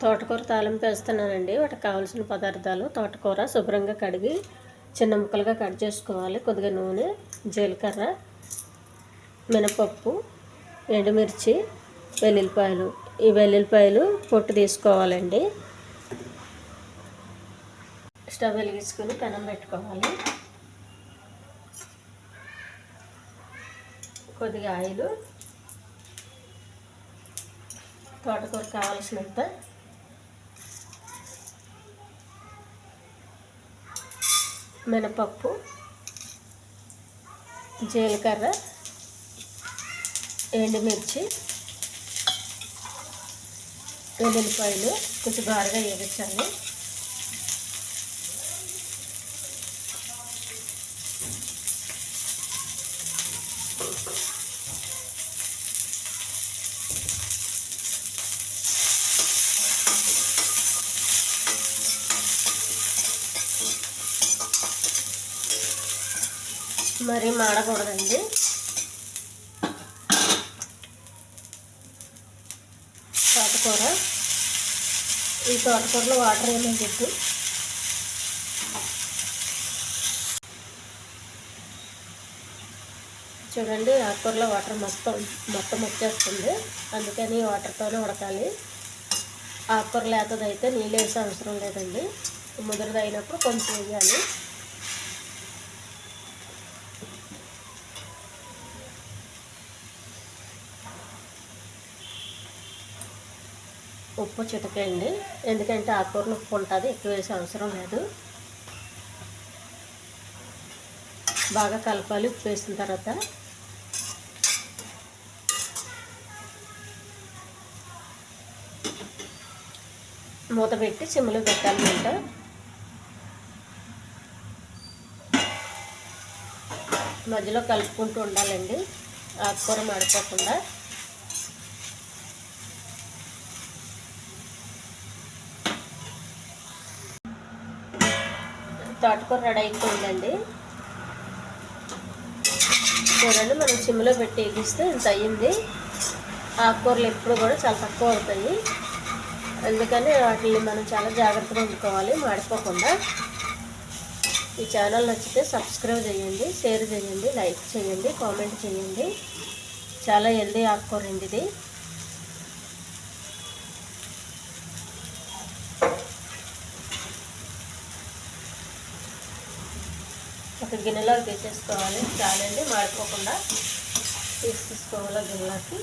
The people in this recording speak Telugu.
తోటకూర తాలింపు వేస్తున్నానండి. వాటికి కావాల్సిన పదార్థాలు: తోటకూర శుభ్రంగా కడిగి చిన్న ముక్కలుగా కట్ చేసుకోవాలి. కొద్దిగా నూనె, జీలకర్ర, మినపప్పు, ఎండుమిర్చి, వెల్లుల్లిపాయలు. ఈ వెల్లుల్లిపాయలు పొట్టు తీసుకోవాలండి. స్టవ్ వెలిగించుకొని పెనం పెట్టుకోవాలి. కొద్దిగా ఆయిల్, తోటకూర కావాల్సినంత, మినపప్పు, జీలకర్ర, ఎండుమిర్చి, వెల్లుల్లిపాయలు కొంచెం బాగా వేయించాలి. మరీ మాడకూడదండి. తోటకూర, ఈ తోటకూరలో వాటర్ ఏమని చెప్పి చూడండి, ఆకుకూరలో వాటర్ మొత్తం వచ్చేస్తుంది. అందుకని వాటర్తోనే ఉడకాలి. ఆకుకూర లేతదైతే నీళ్ళు వేసే అవసరం లేదండి. ముదురుది అయినప్పుడు కొంచెం వేయాలి. ఉప్పు చిటికేయండి, ఎందుకంటే ఆకుకూరలో ఉప్పు ఉంటుంది, ఎక్కువ వేసే అవసరం లేదు. బాగా కలపాలి. ఉప్పు వేసిన తర్వాత మూత పెట్టి సిమ్లో పెట్టాలన్నమాట. మధ్యలో కలుపుకుంటూ ఉండాలండి, ఆకుకూర మాడిపోకుండా. తోటకూర రెడీ అయిపోయిందండి. చూడండి, మనం సిమ్లో పెట్టి వేగిస్తే ఇంత అయ్యింది. ఆకుకూరలు ఎప్పుడు కూడా చాలా తక్కువ అవుతాయి, అందుకని వాటిని మనం చాలా జాగ్రత్తగా ఉంచుకోవాలి మాడిపోకుండా. ఈ ఛానల్ నచ్చితే సబ్స్క్రైబ్ చేయండి, షేర్ చేయండి, లైక్ చేయండి, కామెంట్ చేయండి. చాలా హెల్దీ ఆకుకూర అండి ఇది. ఒక గిన్నెలో తీసేసుకోవాలి. చాలండి, మాడిపోకుండా తీసుకోవాలి గిన్నెలోకి.